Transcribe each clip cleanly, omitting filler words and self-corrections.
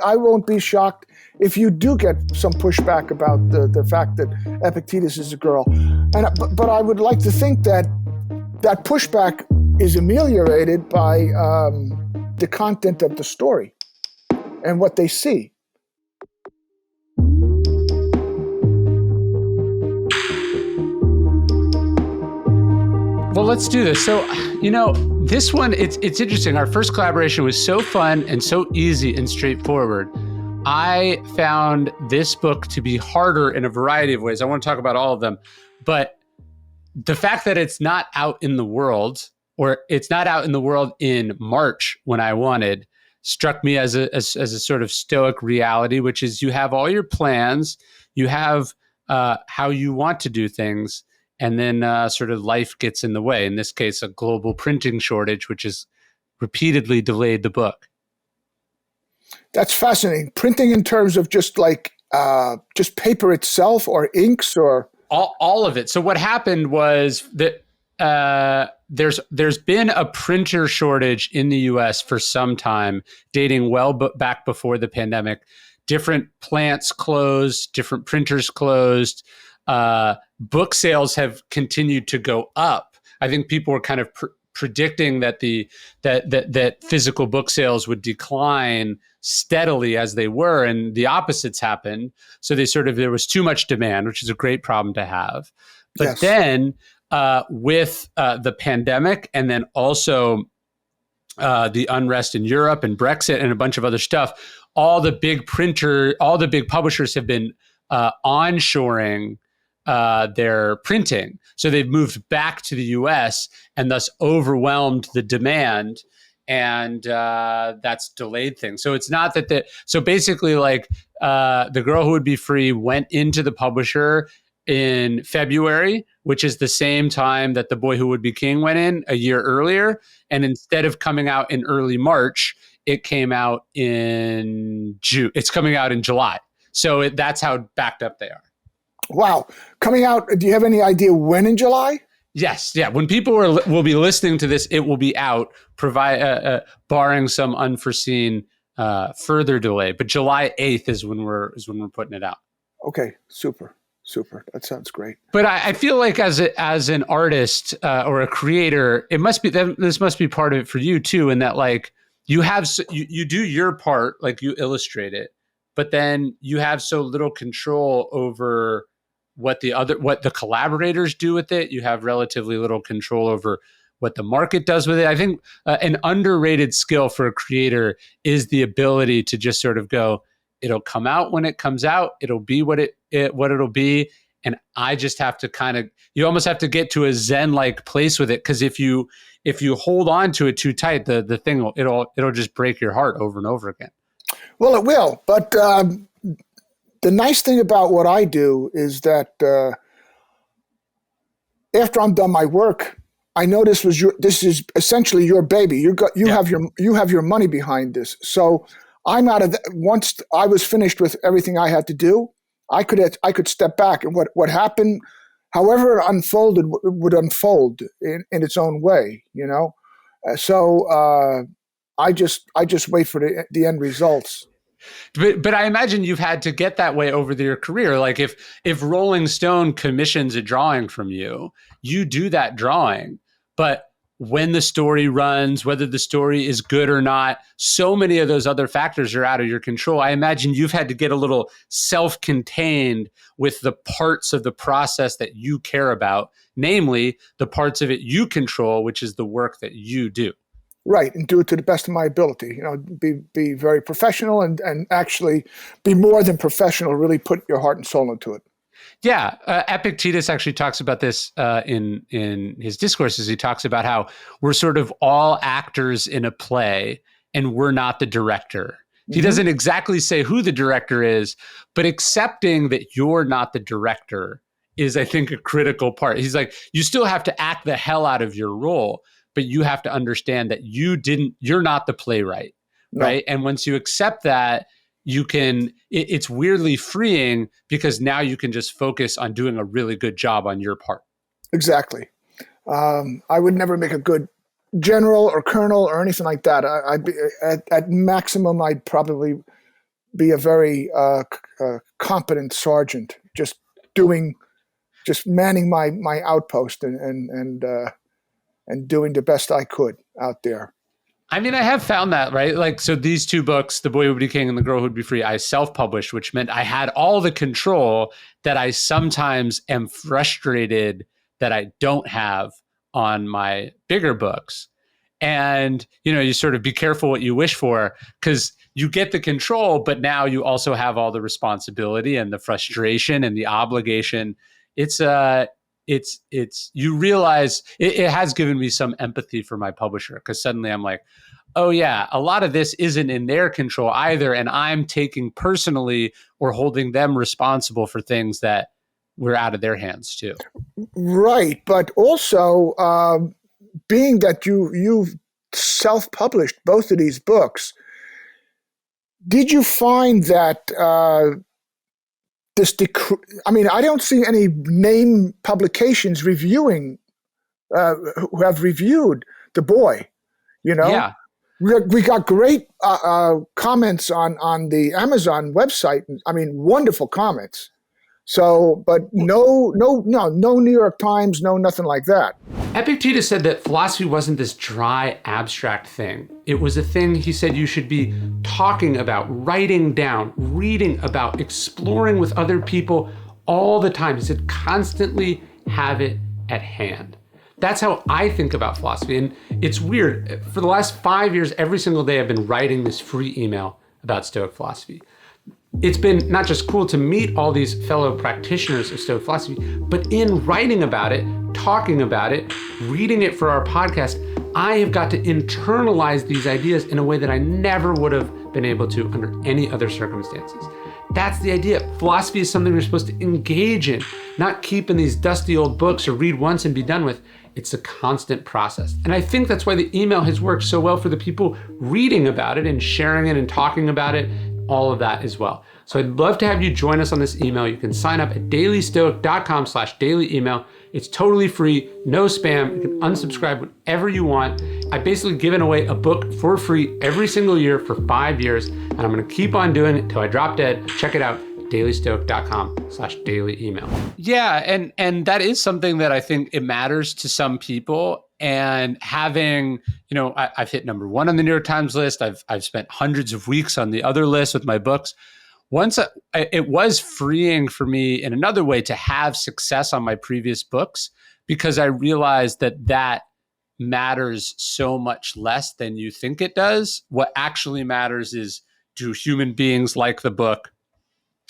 I won't be shocked if you do get some pushback about the fact that Epictetus is a girl. But I would like to think that that pushback is ameliorated by the content of the story and what they see. Well, let's do this. So, this one, it's interesting. Our first collaboration was so fun and so easy and straightforward. I found this book to be harder in a variety of ways. I want to talk about all of them. But the fact that it's not out in the world, or it's not out in the world in March when I wanted, struck me as a sort of Stoic reality, which is you have all your plans, you have how you want to do things, and then sort of life gets in the way. In this case, a global printing shortage, which has repeatedly delayed the book. That's fascinating. Printing in terms of just paper itself, or inks, or all of it. So what happened was that there's been a printer shortage in the U.S. for some time, dating well back before the pandemic. Different plants closed, different printers closed. Book sales have continued to go up. I think people were kind of predicting that that physical book sales would decline steadily as they were, and the opposites happened. So there was too much demand, which is a great problem to have. But yes. Then with the pandemic, and then also the unrest in Europe and Brexit and a bunch of other stuff, all the big publishers have been onshoring their printing. So they've moved back to the US and thus overwhelmed the demand. And that's delayed things. So it's not that so basically The Girl Who Would Be Free went into the publisher in February, which is the same time that The Boy Who Would Be King went in a year earlier. And instead of coming out in early March, it came out in June. It's coming out in July. So that's how backed up they are. Wow. Coming out, do you have any idea when in July? Yes. Yeah. When people will be listening to this, it will be out, barring some unforeseen further delay. But July 8th is when we're putting it out. Okay. Super. That sounds great. But I feel like as an artist or a creator, this must be part of it for you too, in that you do your part, like you illustrate it, but then you have so little control over what the collaborators do with it. You have relatively little control over what the market does with it. I think an underrated skill for a creator is the ability to just sort of go, it'll come out when it comes out. It'll be what it'll be. And I just have to you almost have to get to a Zen-like place with it. Cause if you hold on to it too tight, the thing it'll just break your heart over and over again. Well, it will. But the nice thing about what I do is that after I'm done my work, I know this is essentially your baby. You have your money behind this. So I'm out of once I was finished with everything I had to do, I could step back, and what happened, however it unfolded, would unfold in its own way, So I just wait for the end results. But I imagine you've had to get that way over your career. Like if Rolling Stone commissions a drawing from you, you do that drawing. But when the story runs, whether the story is good or not, so many of those other factors are out of your control. I imagine you've had to get a little self-contained with the parts of the process that you care about, namely the parts of it you control, which is the work that you do. Right, and do it to the best of my ability. Be very professional and actually be more than professional. Really put your heart and soul into it. Yeah, Epictetus actually talks about this in his discourses. He talks about how we're sort of all actors in a play, and we're not the director. He doesn't exactly say who the director is, but accepting that you're not the director is, I think, a critical part. He's like, you still have to act the hell out of your role, but you have to understand that you're not the playwright, right? And once you accept that, it's weirdly freeing, because now you can just focus on doing a really good job on your part. Exactly. I would never make a good general or colonel or anything like that. I'd be at maximum, I'd probably be a very competent sergeant, just manning my outpost and doing the best I could out there. I mean, I have found that, right? Like, so these two books, The Boy Who Would Be King and The Girl Who Would Be Free, I self-published, which meant I had all the control that I sometimes am frustrated that I don't have on my bigger books. And, you sort of be careful what you wish for, because you get the control, but now you also have all the responsibility and the frustration and the obligation. You realize it has given me some empathy for my publisher, because suddenly I'm like, oh yeah, a lot of this isn't in their control either. And I'm taking personally or holding them responsible for things that were out of their hands too. Right. But also, being that you've self-published both of these books, did you find that I don't see any name publications who have reviewed The Boy, Yeah. We got great comments on the Amazon website. I mean, wonderful comments. So, but no New York Times, no nothing like that. Epictetus said that philosophy wasn't this dry, abstract thing. It was a thing, he said, you should be talking about, writing down, reading about, exploring with other people all the time. He said, constantly have it at hand. That's how I think about philosophy. And it's weird. For the last 5 years, every single day, I've been writing this free email about Stoic philosophy. It's been not just cool to meet all these fellow practitioners of Stoic philosophy, but in writing about it, talking about it, reading it for our podcast, I have got to internalize these ideas in a way that I never would have been able to under any other circumstances. That's the idea. Philosophy is something we're supposed to engage in, not keep in these dusty old books or read once and be done with. It's a constant process. And I think that's why the email has worked so well for the people reading about it and sharing it and talking about it, all of that as well. So I'd love to have you join us on this email. You can sign up at dailystoic.com/daily email. It's totally free, no spam. You can unsubscribe whenever you want. I've basically given away a book for free every single year for 5 years, and I'm going to keep on doing it until I drop dead. Check it out, dailystoic.com/daily email. Yeah, and that is something that I think it matters to some people. And having, I've hit number 1 on the New York Times list. I've spent hundreds of weeks on the other list with my books. It was freeing for me in another way to have success on my previous books, because I realized that matters so much less than you think it does. What actually matters is, do human beings like the book?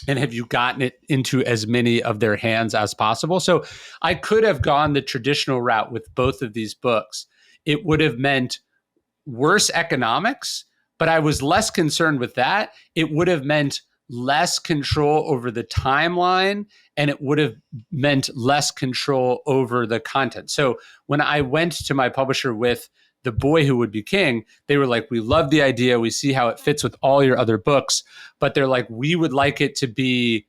And have you gotten it into as many of their hands as possible? So I could have gone the traditional route with both of these books. It would have meant worse economics, but I was less concerned with that. It would have meant less control over the timeline, and it would have meant less control over the content. So when I went to my publisher with The Boy Who Would Be King, they were like, we love the idea. We see how it fits with all your other books, but they're like, we would like it to be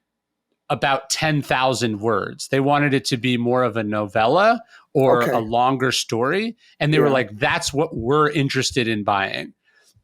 about 10,000 words. They wanted it to be more of a novella or a longer story. And they were like, that's what we're interested in buying.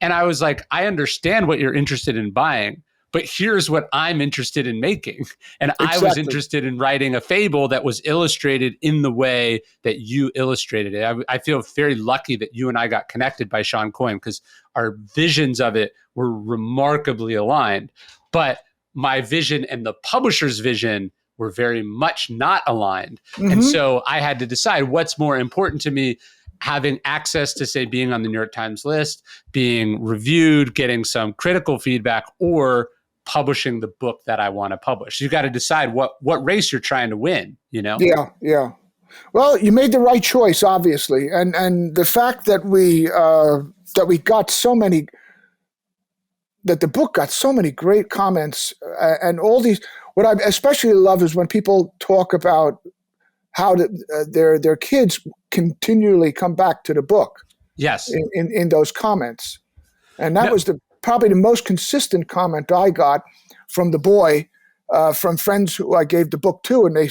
And I was like, I understand what you're interested in buying, but here's what I'm interested in making. And I was interested in writing a fable that was illustrated in the way that you illustrated it. I feel very lucky that you and I got connected by Sean Coyne, because our visions of it were remarkably aligned. But my vision and the publisher's vision were very much not aligned. Mm-hmm. And so I had to decide what's more important to me, having access to, say, being on the New York Times list, being reviewed, getting some critical feedback, or publishing the book that I want to publish. You got to decide what race you're trying to win, Yeah. Well, you made the right choice, obviously. And the fact that we got so many, that the book got so many great comments, and all these, what I especially love is when people talk about how their kids continually come back to the book. Yes. In those comments. And that was probably the most consistent comment I got from The Boy, from friends who I gave the book to. And they,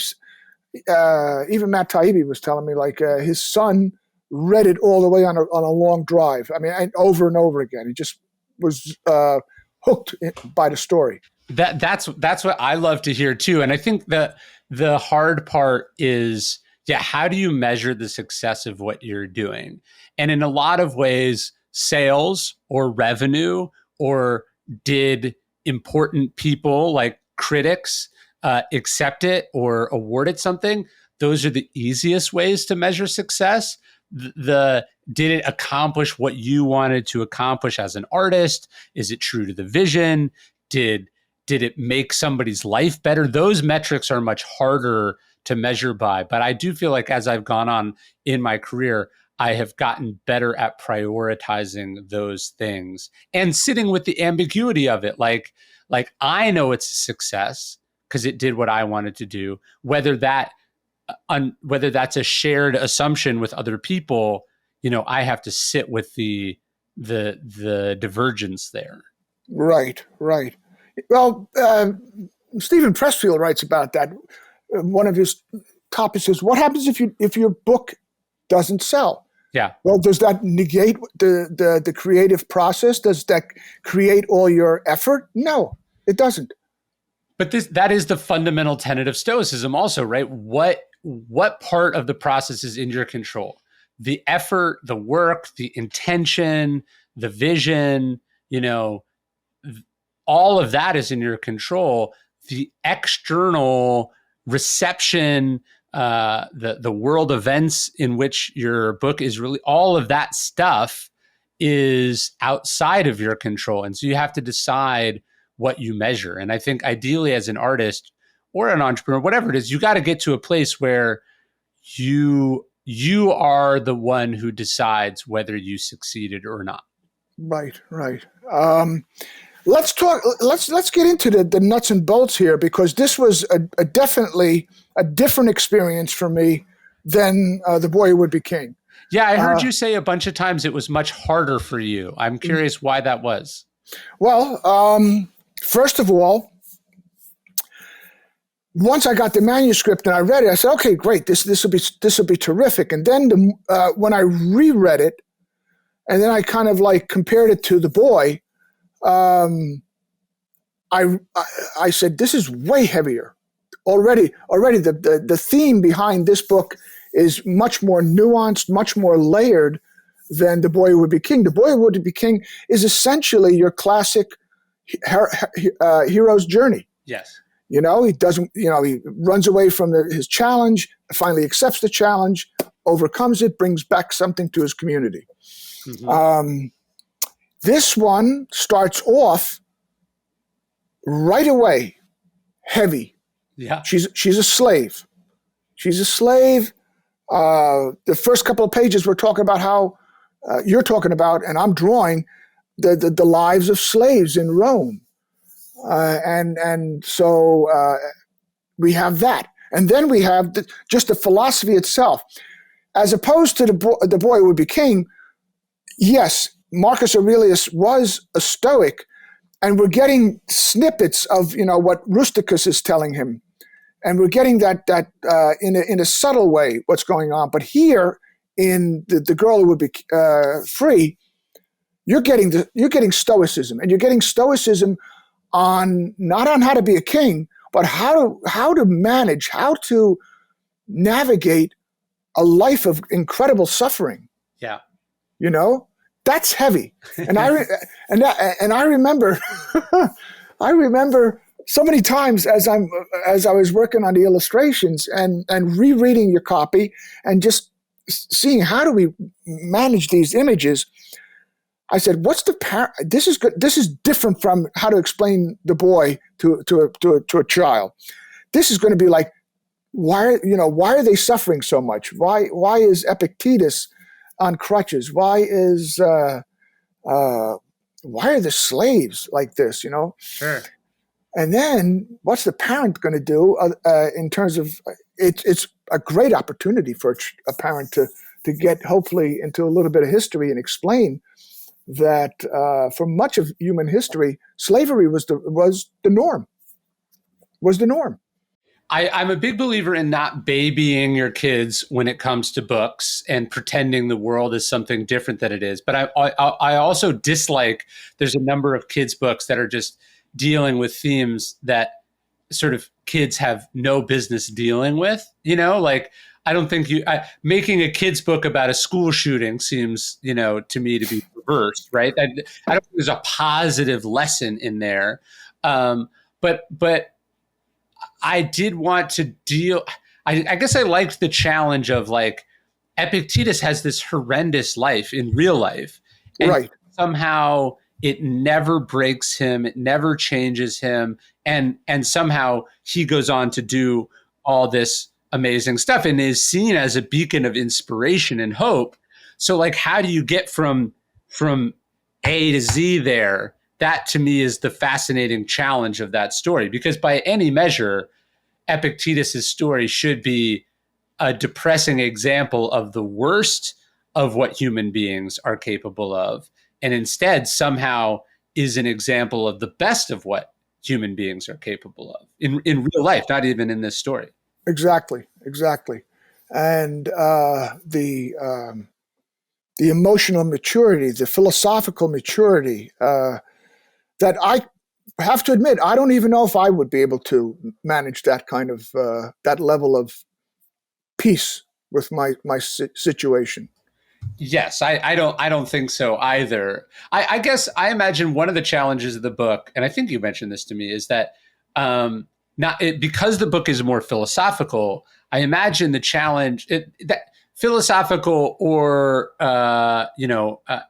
even Matt Taibbi was telling me, like, his son read it all the way on a long drive. I mean, over and over again. He just was hooked by the story. That's what I love to hear too. And I think that the hard part is, how do you measure the success of what you're doing? And in a lot of ways, sales or revenue, or did important people like critics accept it or award it something? Those are the easiest ways to measure success. Did it accomplish what you wanted to accomplish as an artist? Is it true to the vision? Did it make somebody's life better? Those metrics are much harder to measure by. But I do feel like as I've gone on in my career, I have gotten better at prioritizing those things and sitting with the ambiguity of it. Like I know it's a success because it did what I wanted to do. Whether that's a shared assumption with other people, I have to sit with the divergence there. Right. Well, Stephen Pressfield writes about that. One of his topics is, what happens if your book doesn't sell? Yeah. Well, does that negate the creative process? Does that create all your effort? No, it doesn't. But that is the fundamental tenet of Stoicism also, right? What part of the process is in your control? The effort, the work, the intention, the vision, all of that is in your control. The external reception, the world events in which your book is really, all of that stuff is outside of your control. And so you have to decide what you measure. And I think ideally as an artist or an entrepreneur, whatever it is, you got to get to a place where you are the one who decides whether you succeeded or not. Right. Let's get into the nuts and bolts here, because this was a definitely a different experience for me than The Boy Who Would Be King. Yeah, I heard you say a bunch of times it was much harder for you. I'm curious why that was. Well, first of all, once I got the manuscript and I read it, I said, "Okay, great. This will be terrific." And then when I reread it, and then I kind of like compared it to The Boy. I said, this is way heavier. Already the theme behind this book is much more nuanced, much more layered than The Boy Who Would Be King. The Boy Who Would Be King is essentially your classic hero's journey. Yes. He doesn't, he runs away from his challenge, finally accepts the challenge, overcomes it, brings back something to his community. Mm-hmm. This one starts off right away heavy. Yeah. She's a slave. The first couple of pages we're talking about how you're talking about, and I'm drawing the lives of slaves in Rome. And so we have that. And then we have just the philosophy itself. As opposed to the Boy Who Would Be King, yes, Marcus Aurelius was a Stoic, and we're getting snippets of what Rusticus is telling him, and we're getting that in a subtle way what's going on. But here in the Girl Who Would Be Free, you're getting Stoicism, and you're getting Stoicism not on how to be a king, but how to manage, how to navigate a life of incredible suffering. Yeah. That's heavy, and I remember, I remember so many times as I was working on the illustrations and rereading your copy and just seeing how do we manage these images. I said, "What's this is good. This is different from how to explain The Boy to a child. This is going to be like, why are they suffering so much? Why is Epictetus on crutches? Why are the slaves like this? Sure. And then what's the parent going to do in terms of it's a great opportunity for a parent to get hopefully into a little bit of history and explain that for much of human history, slavery was the norm. I'm a big believer in not babying your kids when it comes to books and pretending the world is something different than it is. But I also dislike there's a number of kids' books that are just dealing with themes that sort of kids have no business dealing with. Like I don't think making a kid's book about a school shooting seems, to me to be perverse, right? I don't think there's a positive lesson in there. But I did want to deal. I guess I liked the challenge of like Epictetus has this horrendous life in real life, and Right. somehow it never breaks him, it never changes him, and somehow he goes on to do all this amazing stuff and is seen as a beacon of inspiration and hope. So, like, how do you get from A to Z there? That to me is the fascinating challenge of that story, because by any measure, Epictetus's story should be a depressing example of the worst of what human beings are capable of, and instead somehow is an example of the best of what human beings are capable of in real life, not even in this story. Exactly. And the emotional maturity, the philosophical maturity, that I have to admit, I don't even know if I would be able to manage that kind of that level of peace with my situation. Yes, I don't think so either. I guess I imagine one of the challenges of the book, and I think you mentioned this to me, is that because the book is more philosophical. I imagine the challenge that philosophical or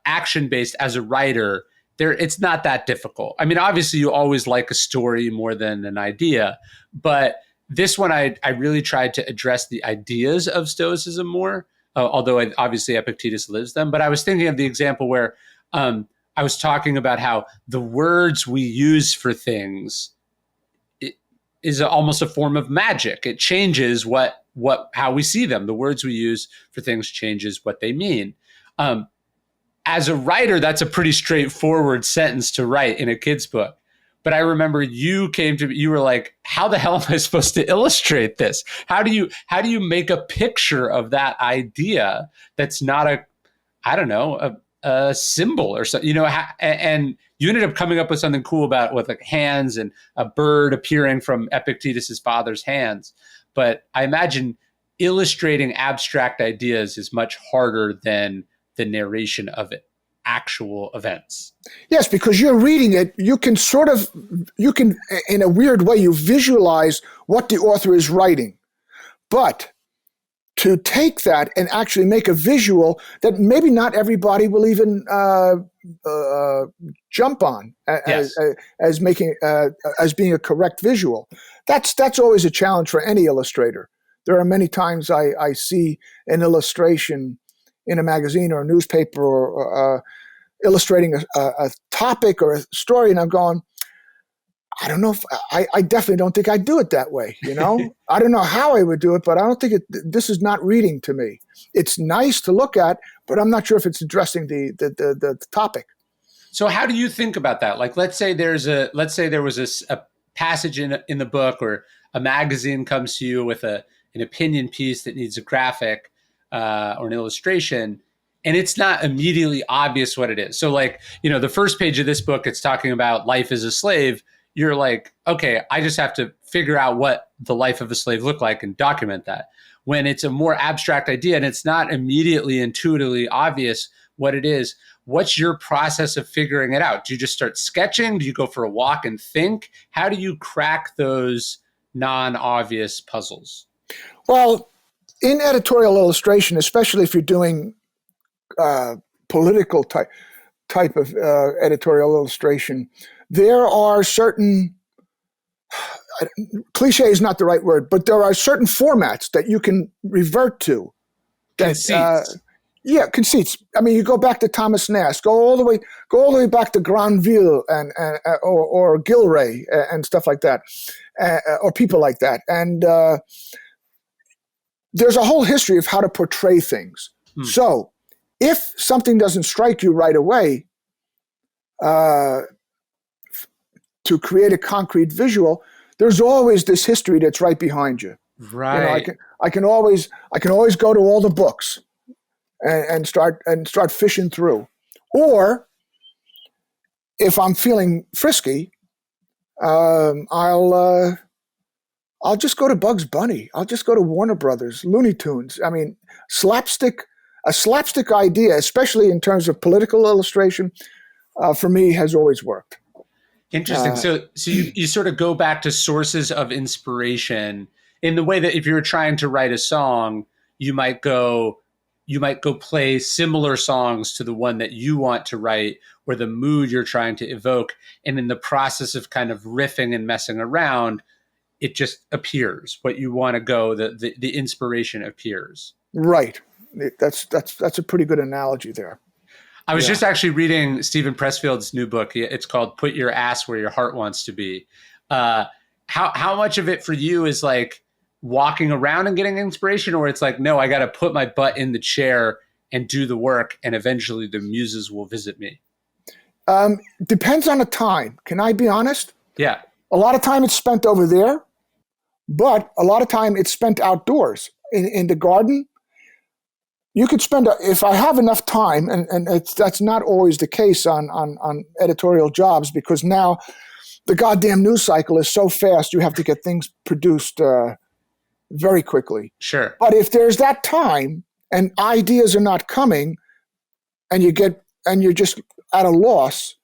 action based as a writer. It's not that difficult. I mean, obviously, you always like a story more than an idea, but this one, I really tried to address the ideas of Stoicism more, although obviously Epictetus lives them. But I was thinking of the example where I was talking about how the words we use for things is almost a form of magic. It changes how we see them. The words we use for things changes what they mean. As a writer, that's a pretty straightforward sentence to write in a kid's book. But I remember you were like, how the hell am I supposed to illustrate this? How do you make a picture of that idea that's not a symbol or something, and you ended up coming up with something cool with like hands and a bird appearing from Epictetus's father's hands. But I imagine illustrating abstract ideas is much harder than the narration of it, actual events. Yes, because you're reading it, you can in a weird way, you visualize what the author is writing. But to take that and actually make a visual that maybe not everybody will even jump on as being a correct visual, that's always a challenge for any illustrator. There are many times I see an illustration in a magazine or a newspaper or illustrating a topic or a story, and I'm going, I don't know if I definitely don't think I'd do it that way. I don't know how I would do it, but I don't think this is not reading to me. It's nice to look at, but I'm not sure if it's addressing the topic. So how do you think about that? Like, let's say there was a passage in the book, or a magazine comes to you with an opinion piece that needs a graphic or an illustration, and it's not immediately obvious what it is. So like, the first page of this book, it's talking about life as a slave. You're like, okay, I just have to figure out what the life of a slave looked like and document that. When it's a more abstract idea and it's not immediately intuitively obvious what it is, what's your process of figuring it out? Do you just start sketching? Do you go for a walk and think? How do you crack those non-obvious puzzles? Well, in editorial illustration, especially if you're doing political type of editorial illustration, there are certain, cliche is not the right word, but there are certain formats that you can revert to. Conceits. Conceits. I mean, you go back to Thomas Nast, go all the way back to Granville or Gilray and stuff like that, or people like that. And there's a whole history of how to portray things. So if something doesn't strike you right away, to create a concrete visual, there's always this history that's right behind you. Right. I can always go to all the books and start fishing through. Or if I'm feeling frisky, I'll just go to Bugs Bunny. I'll just go to Warner Brothers, Looney Tunes. I mean, a slapstick idea, especially in terms of political illustration, for me has always worked. Interesting. So you sort of go back to sources of inspiration in the way that if you were trying to write a song, you might go play similar songs to the one that you want to write or the mood you're trying to evoke. And in the process of kind of riffing and messing around, it just appears what you want to go, the inspiration appears. Right. That's a pretty good analogy there. I was just actually reading Stephen Pressfield's new book. It's called Put Your Ass Where Your Heart Wants to Be. How much of it for you is like walking around and getting inspiration, or it's like, no, I got to put my butt in the chair and do the work, and eventually the muses will visit me? Depends on the time. Can I be honest? Yeah. A lot of time it's spent over there, but a lot of time it's spent outdoors in the garden. You could spend, if I have enough time, and that's not always the case on editorial jobs, because now the goddamn news cycle is so fast, you have to get things produced very quickly. Sure. But if there's that time and ideas are not coming, and you're just at a loss,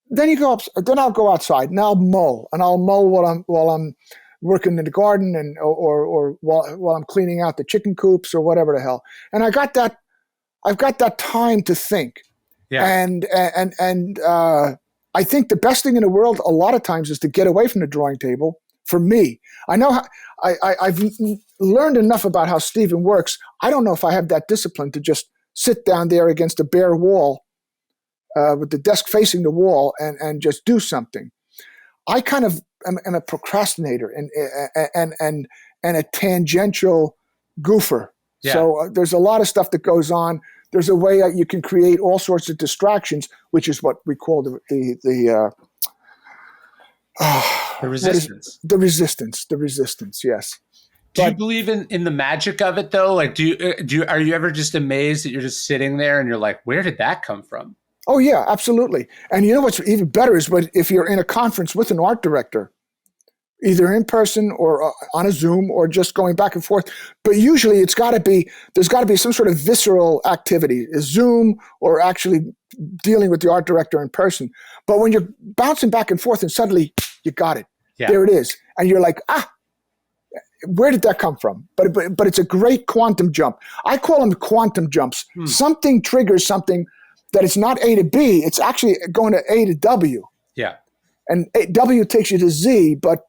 then I'll go outside and I'll mow while I'm working in the garden or while I'm cleaning out the chicken coops or whatever the hell. And I've got that time to think. Yeah. And I think the best thing in the world a lot of times is to get away from the drawing table. For me, I know I've learned enough about how Stephen works. I don't know if I have that discipline to just sit down there against a bare wall with the desk facing the wall and just do something. I kind of am a procrastinator and a tangential goofer. Yeah. So there's a lot of stuff that goes on. There's a way that you can create all sorts of distractions, which is what we call the resistance. The resistance. Yes. Do you believe in the magic of it though? Like, are you ever just amazed that you're just sitting there and you're like, where did that come from? Oh yeah, absolutely. And you know what's even better is if you're in a conference with an art director, either in person or on a Zoom or just going back and forth. But usually there's got to be some sort of visceral activity, a Zoom or actually dealing with the art director in person. But when you're bouncing back and forth and suddenly you got it, there it is. And you're like, where did that come from? But it's a great quantum jump. I call them quantum jumps. Something triggers something that it's not A to B, it's actually going to A to W. Yeah. And W takes you to Z, but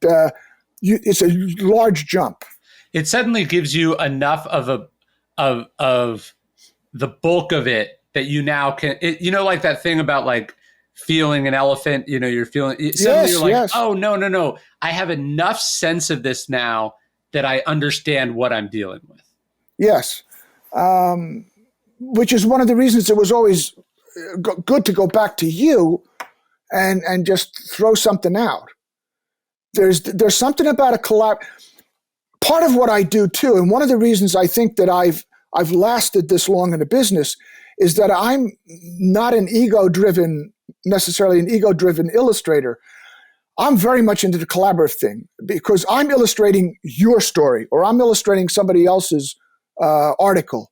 it's a large jump. It suddenly gives you enough of the bulk of it that you now can, like that thing about like feeling an elephant, you're feeling, suddenly you're like, oh, no. I have enough sense of this now that I understand what I'm dealing with. Yes. Which is one of the reasons it was always good to go back to you and just throw something out. There's something about a collab. Part of what I do too, and one of the reasons I think that I've lasted this long in the business is that I'm not necessarily an ego-driven illustrator. I'm very much into the collaborative thing because I'm illustrating your story or I'm illustrating somebody else's article.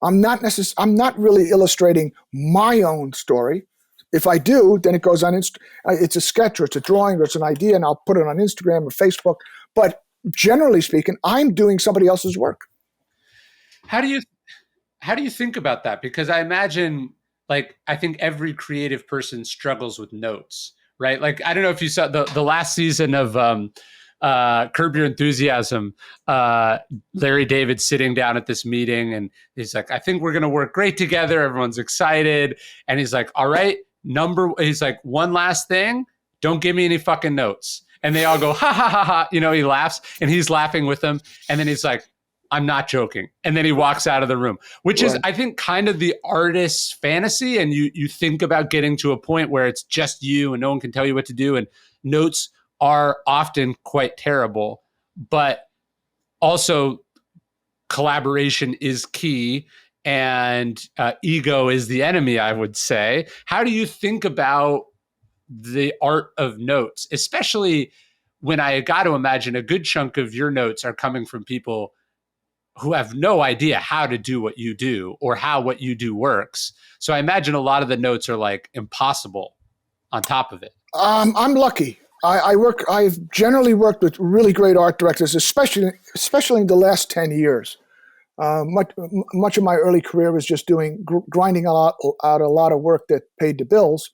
I'm not really illustrating my own story. If I do, then it goes on. It's a sketch or it's a drawing or it's an idea, and I'll put it on Instagram or Facebook. But generally speaking, I'm doing somebody else's work. How do you think about that? Because I imagine, like, I think every creative person struggles with notes, right? Like, I don't know if you saw the last season of Curb Your Enthusiasm, Larry David sitting down at this meeting and he's like, I think we're going to work great together. Everyone's excited. And he's like, all right, he's like, one last thing, don't give me any fucking notes. And they all go, ha, ha, ha, ha. He laughs and he's laughing with them. And then he's like, I'm not joking. And then he walks out of the room, which is, I think, kind of the artist's fantasy. And you think about getting to a point where it's just you and no one can tell you what to do. And notes are often quite terrible, but also collaboration is key, and ego is the enemy, I would say. How do you think about the art of notes, especially when I got to imagine a good chunk of your notes are coming from people who have no idea how to do what you do or how what you do works. So I imagine a lot of the notes are like impossible on top of it. I'm lucky. I've generally worked with really great art directors, especially in the last 10 years. Much of my early career was just grinding out a lot of work that paid the bills.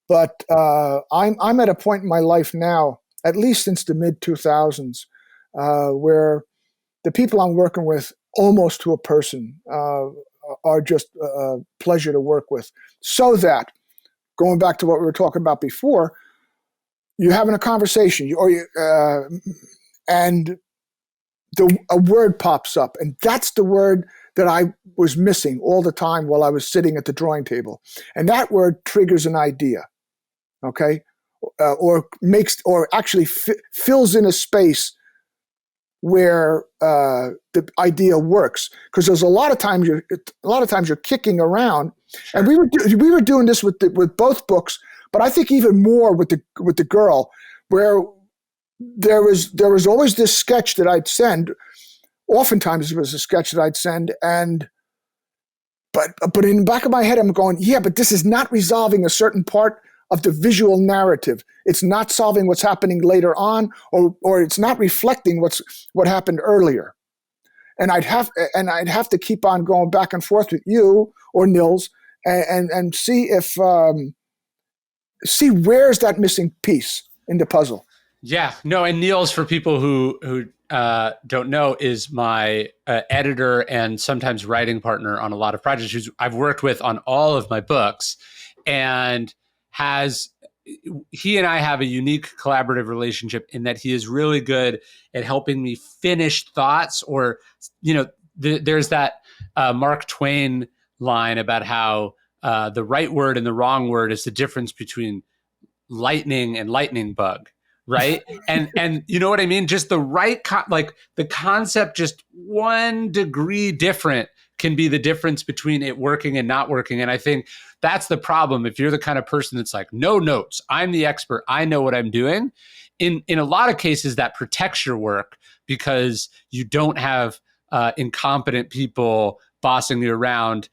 But I'm at a point in my life now, at least since the mid 2000s, where the people I'm working with, almost to a person, are just a pleasure to work with. So that, going back to what we were talking about before, you're having a conversation, and a word pops up, and that's the word that I was missing all the time while I was sitting at the drawing table, and that word triggers an idea, okay, or actually fills in a space where the idea works, because there's a lot of times you're kicking around, sure. And we were doing this with both books, but I think even more with the girl, where there was always this sketch that I'd send. Oftentimes it was a sketch that I'd send, but in the back of my head I'm going, yeah, but this is not resolving a certain part of the visual narrative. It's not solving what's happening later on, or it's not reflecting what happened earlier. And I'd have to keep on going back and forth with you or Nils and see where's that missing piece in the puzzle. Yeah, no, and Nils, for people who don't know, is my editor and sometimes writing partner on a lot of projects, who I've worked with on all of my books, and he and I have a unique collaborative relationship in that he is really good at helping me finish thoughts, or, there's that Mark Twain line about how the right word and the wrong word is the difference between lightning and lightning bug. Right. And you know what I mean? Just the right, the concept, just 1 degree different can be the difference between it working and not working. And I think that's the problem. If you're the kind of person that's like, no notes, I'm the expert, I know what I'm doing. In a lot of cases, that protects your work, because you don't have incompetent people bossing you around,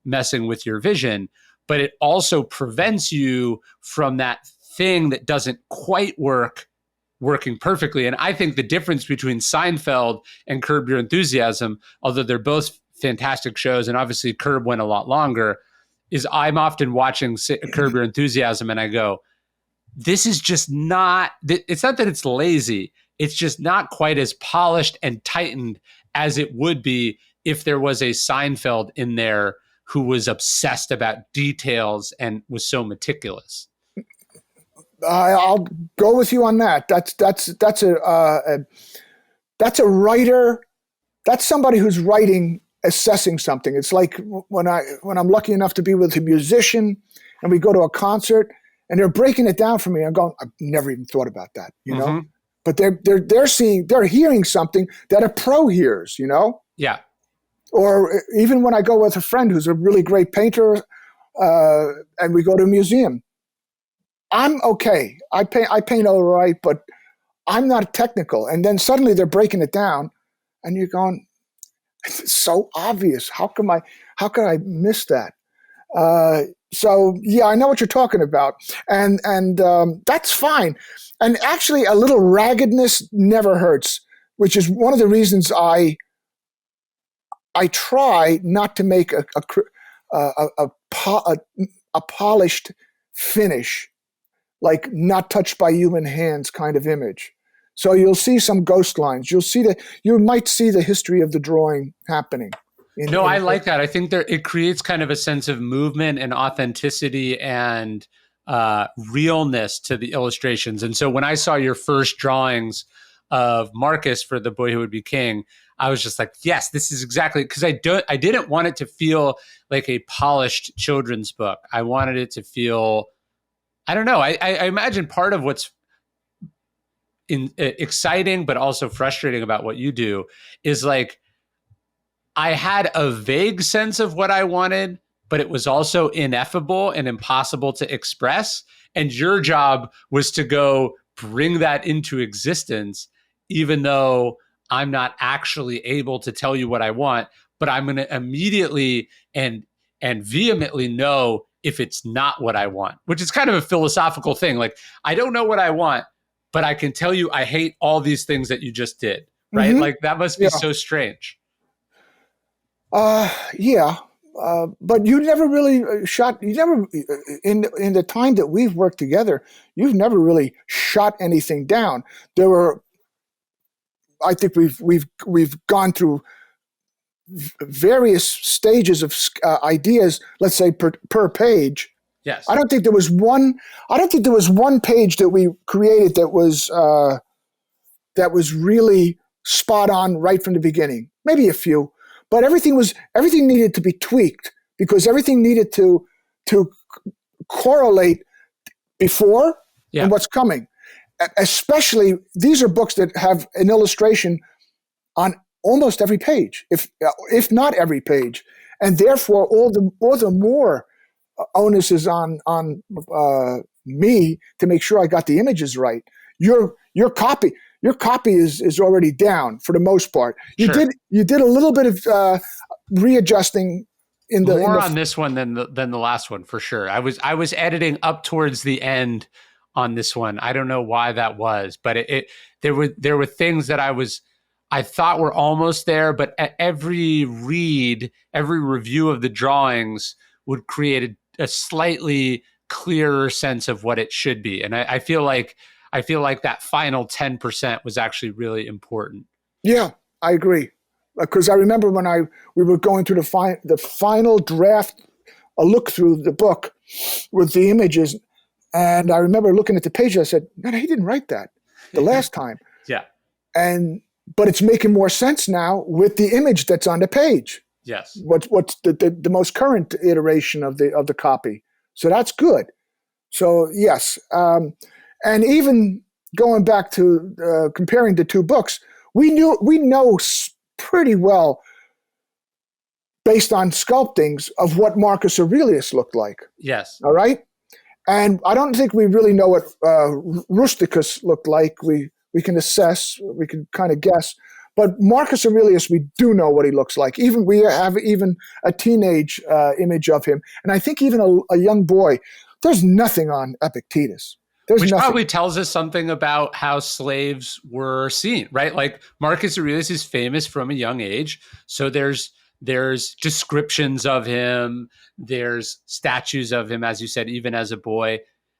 messing with your vision. But it also prevents you from that thing that doesn't quite working perfectly. And I think the difference between Seinfeld and Curb Your Enthusiasm, although they're both fantastic shows, and obviously Curb went a lot longer, is I'm often watching Curb Your Enthusiasm and I go, this is just not, it's not that it's lazy, it's just not quite as polished and tightened as it would be if there was a Seinfeld in there who was obsessed about details and was so meticulous. I'll go with you on that. That's a writer. That's somebody who's writing, assessing something. It's like when I'm lucky enough to be with a musician and we go to a concert and they're breaking it down for me. I'm going, I've never even thought about that, know. But they're hearing something that a pro hears, Yeah. Or even when I go with a friend who's a really great painter, and we go to a museum. I'm okay. I paint all right, but I'm not technical. And then suddenly they're breaking it down, and you're going, it's so obvious. How could I miss that? So yeah, I know what you're talking about, and that's fine. And actually, a little raggedness never hurts, which is one of the reasons I try not to make a polished finish, like not touched by human hands kind of image. So you'll see some ghost lines. You might see the history of the drawing happening. I like that. I think it creates kind of a sense of movement and authenticity and realness to the illustrations. And so when I saw your first drawings of Marcus for The Boy Who Would Be King, I was just like, yes, this is exactly, because I didn't want it to feel like a polished children's book. I wanted it to feel, I don't know. I imagine part of what's exciting but also frustrating about what you do is like I had a vague sense of what I wanted, but it was also ineffable and impossible to express. And your job was to go bring that into existence, even though I'm not actually able to tell you what I want, but I'm going to immediately and vehemently know if it's not what I want, which is kind of a philosophical thing. Like, I don't know what I want, but I can tell you I hate all these things that you just did, right? Mm-hmm. Like, that must be so strange. Yeah. But you never really in the time that we've worked together, you've never really shot anything down. I think we've gone through various stages of ideas, let's say per page. Yes. I don't think there was one page that we created that was really spot on right from the beginning. Maybe a few. But everything needed to be tweaked because everything needed to correlate before and what's coming. Especially, these are books that have an illustration on almost every page, if not every page, and therefore all the more onus is on me to make sure I got the images right. Your copy is already down for the most part. You did a little bit of readjusting on this one than the last one for sure. I was editing up towards the end on this one. I don't know why that was, but there were things that I thought were almost there, but at every review of the drawings would create a slightly clearer sense of what it should be, and I feel like that final 10% was actually really important. Yeah, I agree. Because I remember when we were going through the final draft, a look through the book with the images, and I remember looking at the page. I said, "Man, he didn't write that the last time." Yeah. But it's making more sense now with the image that's on the page. Yes. What's the most current iteration of the copy? So that's good. So yes, and even going back to comparing the two books, we know pretty well, based on sculptings, of what Marcus Aurelius looked like. Yes. All right? And I don't think we really know what Rusticus looked like. We can assess, we can kind of guess. But Marcus Aurelius, we do know what he looks like. We have a teenage image of him. And I think even a young boy. There's nothing on Epictetus. Which probably tells us something about how slaves were seen, right? Like, Marcus Aurelius is famous from a young age. So there's descriptions of him. There's statues of him, as you said, even as a boy.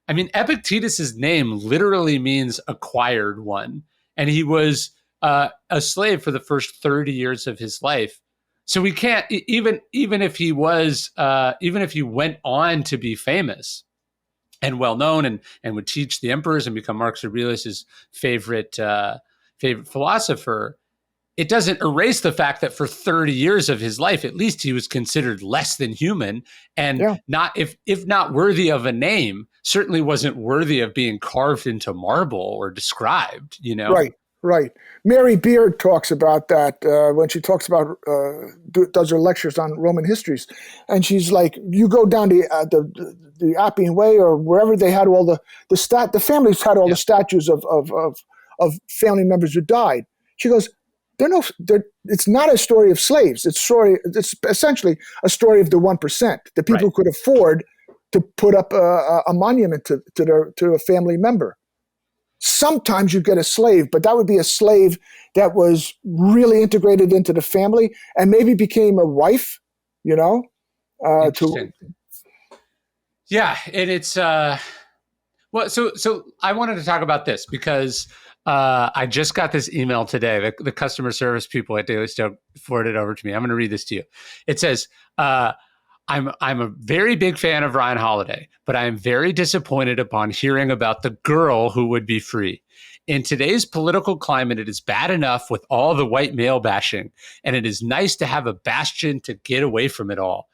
I mean, Epictetus's name literally means acquired one. And he was a slave for the first 30 years of his life. So we can't, even if he went on to be famous and well known and would teach the emperors and become Marcus Aurelius's favorite philosopher, it doesn't erase the fact that for 30 years of his life, at least, he was considered less than human and not, if not worthy of a name, certainly wasn't worthy of being carved into marble or described, you know? Right. Mary Beard talks about that when she talks about, does her lectures on Roman histories. And she's like, you go down the Appian Way or wherever they had all the families had all the statues of family members who died. She goes, it's not a story of slaves. It's essentially a story of the 1%, the people who could afford to put up a monument to a family member. Sometimes you get a slave, but that would be a slave that was really integrated into the family and maybe became a wife, you know? Yeah, and it's well. So I wanted to talk about this because I just got this email today. The customer service people at Daily Stoic forwarded it over to me. I'm going to read this to you. It says, I'm a very big fan of Ryan Holiday, but I am very disappointed upon hearing about the girl who would be free. In today's political climate, it is bad enough with all the white male bashing, and it is nice to have a bastion to get away from it all,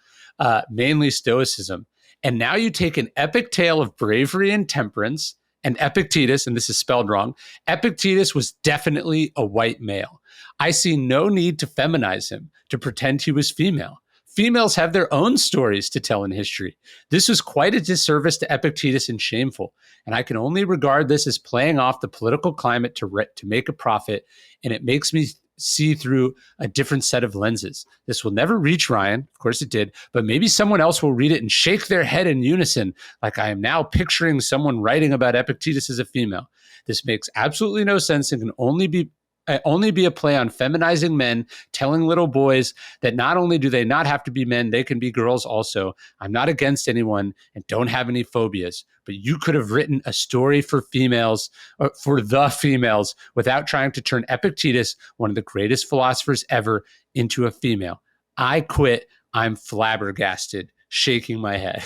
mainly Stoicism. And now you take an epic tale of bravery and temperance and Epictetus, and this is spelled wrong, Epictetus was definitely a white male. I see no need to feminize him, to pretend he was female. Females have their own stories to tell in history. This was quite a disservice to Epictetus and shameful, and I can only regard this as playing off the political climate to make a profit, and it makes me see through a different set of lenses. This will never reach Ryan, of course it did, but maybe someone else will read it and shake their head in unison, like I am now picturing someone writing about Epictetus as a female. This makes absolutely no sense and can only be a play on feminizing men, telling little boys that not only do they not have to be men, they can be girls also. I'm not against anyone and don't have any phobias, but you could have written a story for females, or for the females, without trying to turn Epictetus, one of the greatest philosophers ever, into a female. I quit. I'm flabbergasted, shaking my head.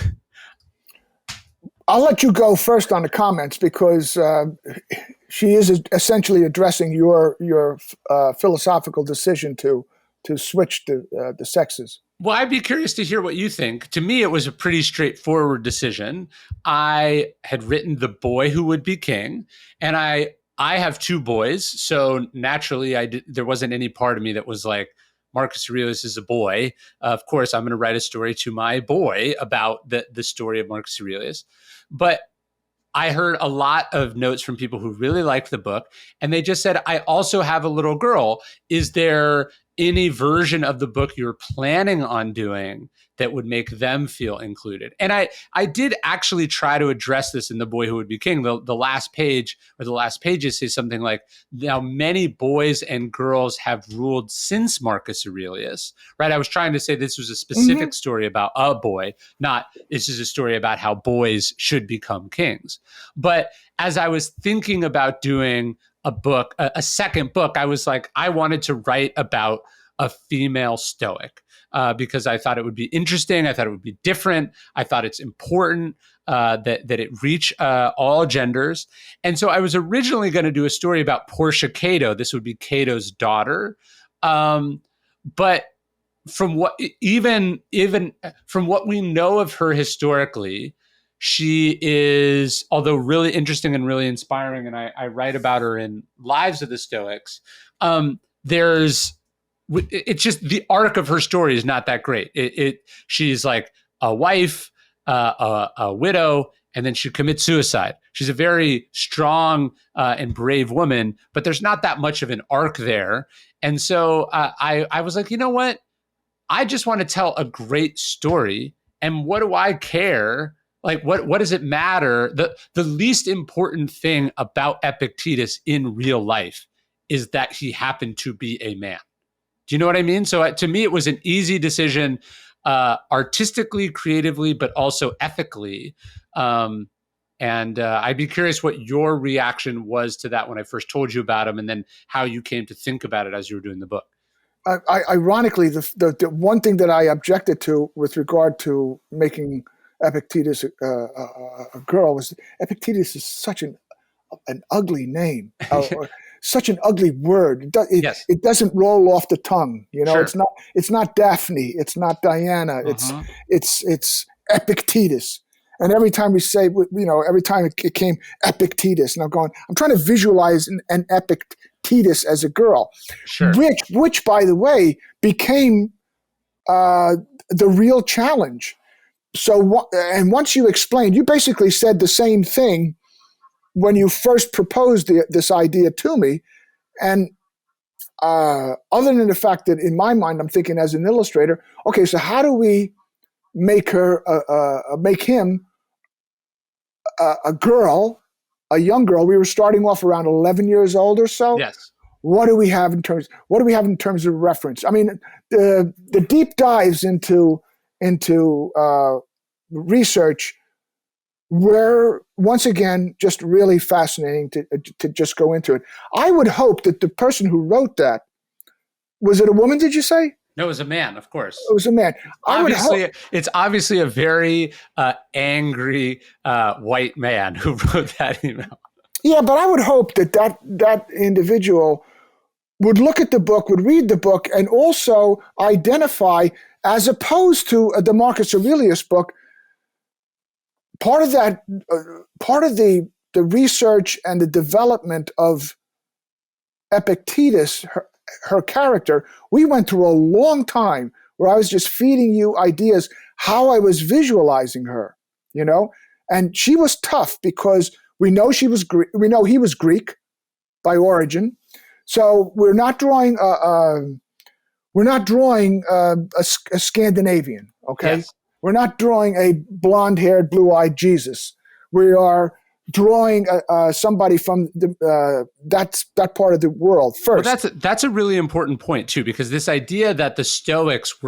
I'll let you go first on the comments because she is essentially addressing your philosophical decision to switch the sexes. Well, I'd be curious to hear what you think. To me, it was a pretty straightforward decision. I had written the boy who would be king, and I have two boys, so naturally, there wasn't any part of me that was like, Marcus Aurelius is a boy. Of course, I'm going to write a story to my boy about the story of Marcus Aurelius. But I heard a lot of notes from people who really liked the book, and they just said, I also have a little girl. Is there any version of the book you're planning on doing that would make them feel included? And I did actually try to address this in The Boy Who Would Be King. The last page, or the last pages, say something like, now many boys and girls have ruled since Marcus Aurelius, right? I was trying to say this was a specific story about a boy, not this is a story about how boys should become kings. But as I was thinking about doing a book, a second book, I was like, I wanted to write about a female Stoic because I thought it would be interesting. I thought it would be different. I thought it's important that it reach all genders. And so I was originally going to do a story about Portia Cato. This would be Cato's daughter. But from what even from what we know of her historically, she is, although really interesting and really inspiring, and I write about her in Lives of the Stoics, it's just the arc of her story is not that great. She's like a wife, a widow, and then she commits suicide. She's a very strong and brave woman, but there's not that much of an arc there. And so I was like, you know what? I just want to tell a great story. And what do I care? Like, what does it matter? The least important thing about Epictetus in real life is that he happened to be a man. Do you know what I mean? So to me, it was an easy decision, artistically, creatively, but also ethically. And I'd be curious what your reaction was to that when I first told you about him, and then how you came to think about it as you were doing the book. Ironically, the one thing that I objected to with regard to making Epictetus a girl was Epictetus is such an ugly name, such an ugly word. It doesn't roll off the tongue. You know, Sure. It's not Daphne. It's not Diana. It's Epictetus. And every time we say, every time it came Epictetus, and I'm trying to visualize an Epictetus as a girl, Sure. which by the way became the real challenge. So, and once you explained, you basically said the same thing when you first proposed this idea to me. And other than the fact that in my mind, I'm thinking as an illustrator, okay, so how do we make him a girl, a young girl? We were starting off around 11 years old or so. Yes. What do we have in terms of reference? I mean, the deep dives into research were once again just really fascinating to just go into it. I would hope that the person who wrote that, was it a woman? Did you say? No, it was a man, of course. It was a man. It's obviously a very angry white man who wrote that email. Yeah, but I would hope that individual would look at the book, would read the book, and also identify, as opposed to the Marcus Aurelius book, part of the the research and the development of Epictetus, her character, we went through a long time where I was just feeding you ideas how I was visualizing her, and she was tough because we know he was Greek by origin, so we're not drawing a Scandinavian, okay? Yes. We're not drawing a blonde-haired, blue-eyed Jesus. We are drawing somebody from that part of the world first. Well, that's a really important point too, because this idea that the Stoics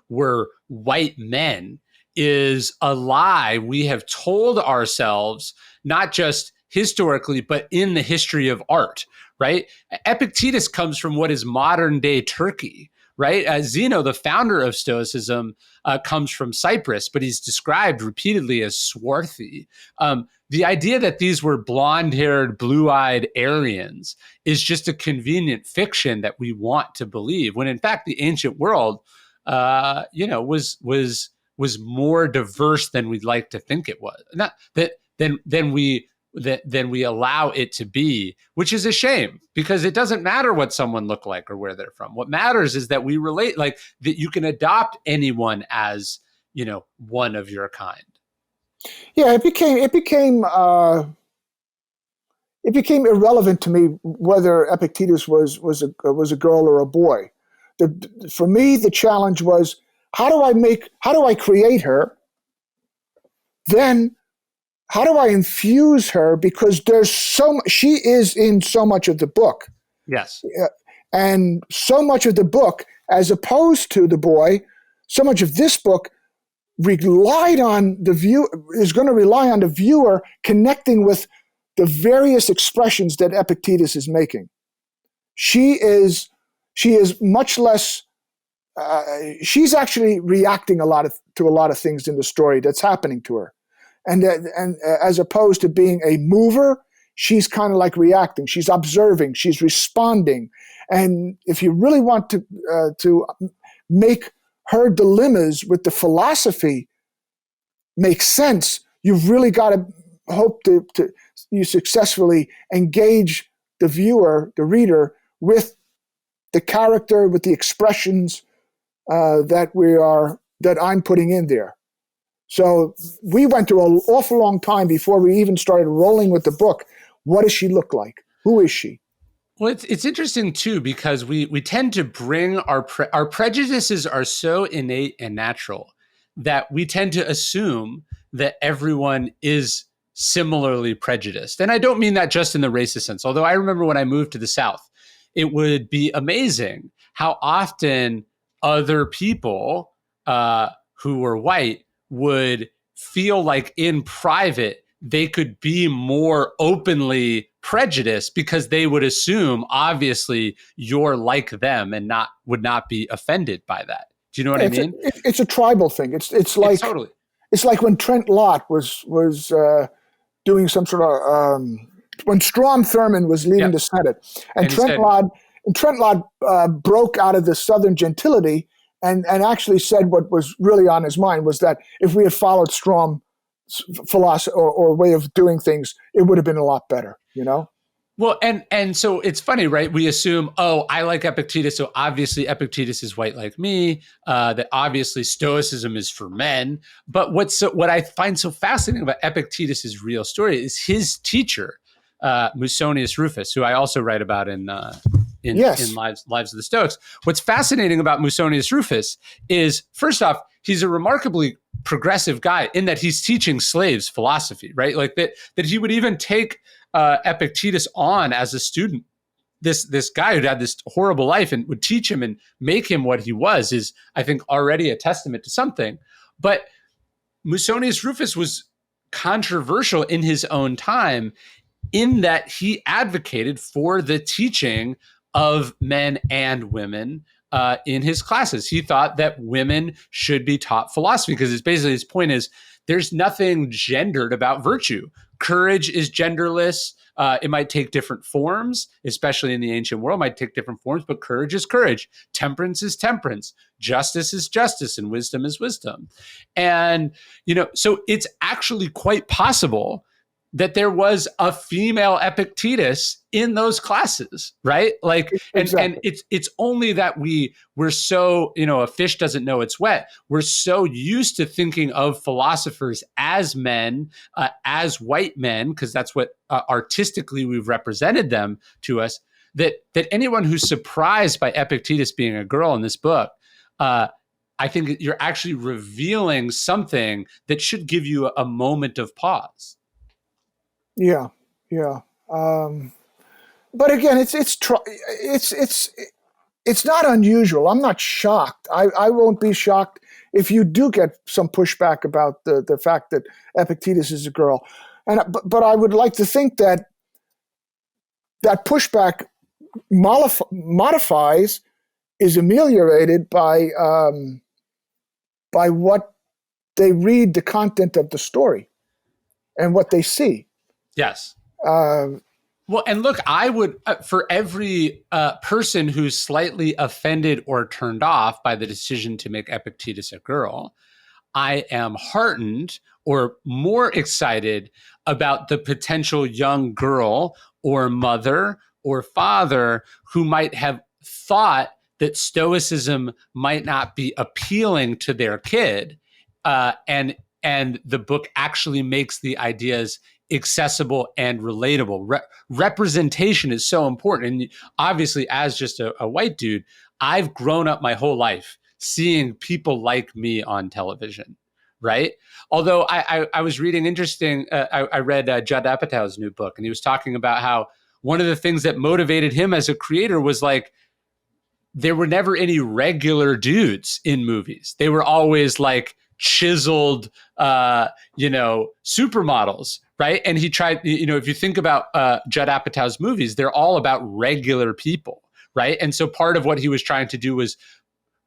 were white men is a lie we have told ourselves, not just historically, but in the history of art, right? Epictetus comes from what is modern day Turkey, right? Zeno, the founder of Stoicism, comes from Cyprus, but he's described repeatedly as swarthy. The idea that these were blonde-haired, blue-eyed Aryans is just a convenient fiction that we want to believe, when in fact the ancient world, was more diverse than we'd like to think it was. Not that than we allow it to be, which is a shame, because it doesn't matter what someone looked like or where they're from. What matters is that we relate, like that you can adopt anyone as, one of your kind. Yeah, it became irrelevant to me whether Epictetus was a girl or a boy. For me, the challenge was how do I create her? Then how do I infuse her? Because she is in so much of the book. Yes. And so much of the book, as opposed to the boy, so much of this book is going to rely on the viewer connecting with the various expressions that Epictetus is making. She is much less. She's actually reacting to a lot of things in the story that's happening to her, and as opposed to being a mover, she's kind of like reacting. She's observing. She's responding. And if you really want to make her dilemmas with the philosophy make sense, you've really got to hope to you successfully engage the viewer, the reader, with the character, with the expressions that I'm putting in there. So we went through an awful long time before we even started rolling with the book. What does she look like? Who is she? Well, it's interesting too, because we tend to bring our prejudices are so innate and natural that we tend to assume that everyone is similarly prejudiced. And I don't mean that just in the racist sense. Although I remember when I moved to the South, it would be amazing how often other people who were white would feel like in private they could be more openly prejudiced because they would assume, obviously, you're like them and would not be offended by that. Do you know what I mean? It's a tribal thing. It's like totally. It's like when Trent Lott was doing some sort of when Strom Thurmond was leading the Senate, and Trent Lott broke out of the Southern gentility and actually said what was really on his mind was that if we had followed Strom's philosophy or way of doing things, it would have been a lot better, Well, and so it's funny, right? We assume, oh, I like Epictetus, so obviously Epictetus is white like me, that obviously Stoicism is for men. But what I find so fascinating about Epictetus's real story is his teacher, Musonius Rufus, who I also write about in Lives of the Stoics. What's fascinating about Musonius Rufus is, first off, he's a remarkably progressive guy in that he's teaching slaves philosophy, right? Like that he would even take Epictetus on as a student. This guy who'd had this horrible life and would teach him and make him what he was is, I think, already a testament to something. But Musonius Rufus was controversial in his own time in that he advocated for the teaching of men and women in his classes. He thought that women should be taught philosophy because it's basically his point is there's nothing gendered about virtue. Courage is genderless. It might take different forms, especially in the ancient world, might take different forms, but courage is courage. Temperance is temperance. Justice is justice, and wisdom is wisdom. And, so it's actually quite possible that there was a female Epictetus in those classes, right? Like, and it's only that we're so, a fish doesn't know it's wet. We're so used to thinking of philosophers as men, as white men, because that's what artistically we've represented them to us. That anyone who's surprised by Epictetus being a girl in this book, I think you're actually revealing something that should give you a moment of pause. Yeah. But again, it's not unusual. I'm not shocked. I won't be shocked if you do get some pushback about the fact that Epictetus is a girl. But I would like to think that pushback modifies, is ameliorated by what they read, the content of the story, and what they see. Yes. Well, and look, I would, for every person who's slightly offended or turned off by the decision to make Epictetus a girl, I am heartened or more excited about the potential young girl or mother or father who might have thought that Stoicism might not be appealing to their kid, and the book actually makes the ideas accessible and relatable. Representation is so important. And obviously, as just a white dude, I've grown up my whole life seeing people like me on television, right? Although I was reading I read Judd Apatow's new book, and he was talking about how one of the things that motivated him as a creator was like, there were never any regular dudes in movies. They were always like chiseled, supermodels, right? And he tried, if you think about Judd Apatow's movies, they're all about regular people, right? And so part of what he was trying to do was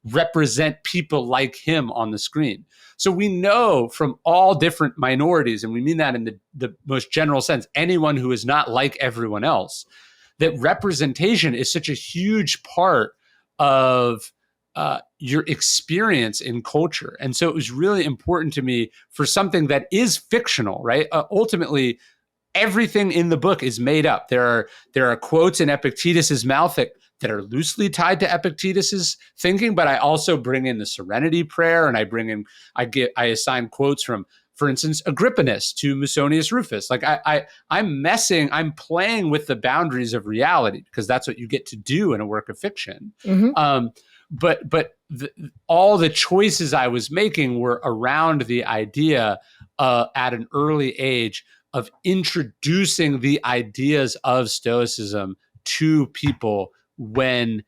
represent people like him on the screen. So we know from all different minorities, and we mean that in the most general sense, anyone who is not like everyone else, that representation is such a huge part of your experience in culture. And so it was really important to me for something that is fictional, right? Ultimately, everything in the book is made up. There are quotes in Epictetus's mouth that are loosely tied to Epictetus's thinking, but I also bring in the Serenity Prayer, and I assign quotes from, for instance, Agrippinus to Musonius Rufus. Like I'm playing with the boundaries of reality, because that's what you get to do in a work of fiction. Mm-hmm. But all the choices I was making were around the idea at an early age of introducing the ideas of Stoicism to people when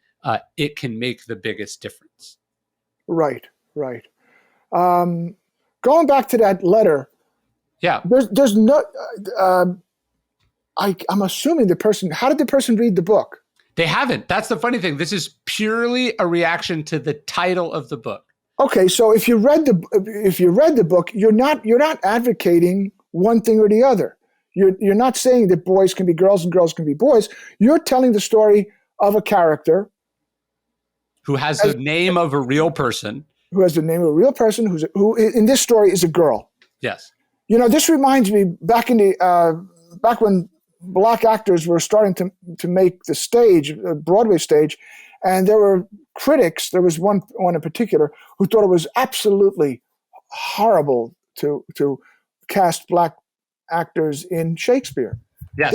it can make the biggest difference. Right. Going back to that letter. Yeah. There's no. I'm assuming how did the person read the book? They haven't. That's the funny thing. This is purely a reaction to the title of the book. Okay, so if you read the book, you're not advocating one thing or the other. You're not saying that boys can be girls and girls can be boys. You're telling the story of a character who has the name of a real person. Who has the name of a real person who in this story is a girl. Yes. This reminds me back when black actors were starting to make the stage, Broadway stage, and there were critics. There was one in particular who thought it was absolutely horrible to cast black actors in Shakespeare. Yes.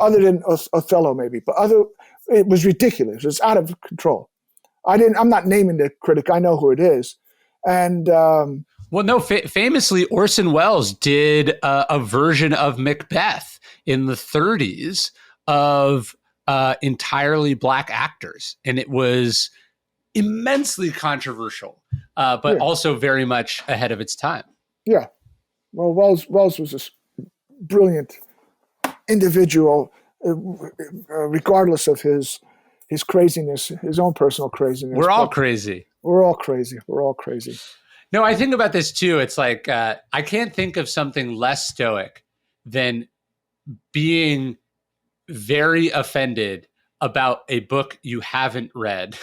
Other than Othello maybe, but it was ridiculous. It was out of control. I'm not naming the critic. I know who it is. And well, no, famously Orson Welles did a version of Macbeth in the 30s of entirely black actors, and it was immensely controversial, but also very much ahead of its time. Yeah. Well, Welles was a brilliant individual, regardless of his craziness, his own personal craziness. We're all crazy. We're all crazy. No, I think about this too. It's like, I can't think of something less stoic than being very offended about a book you haven't read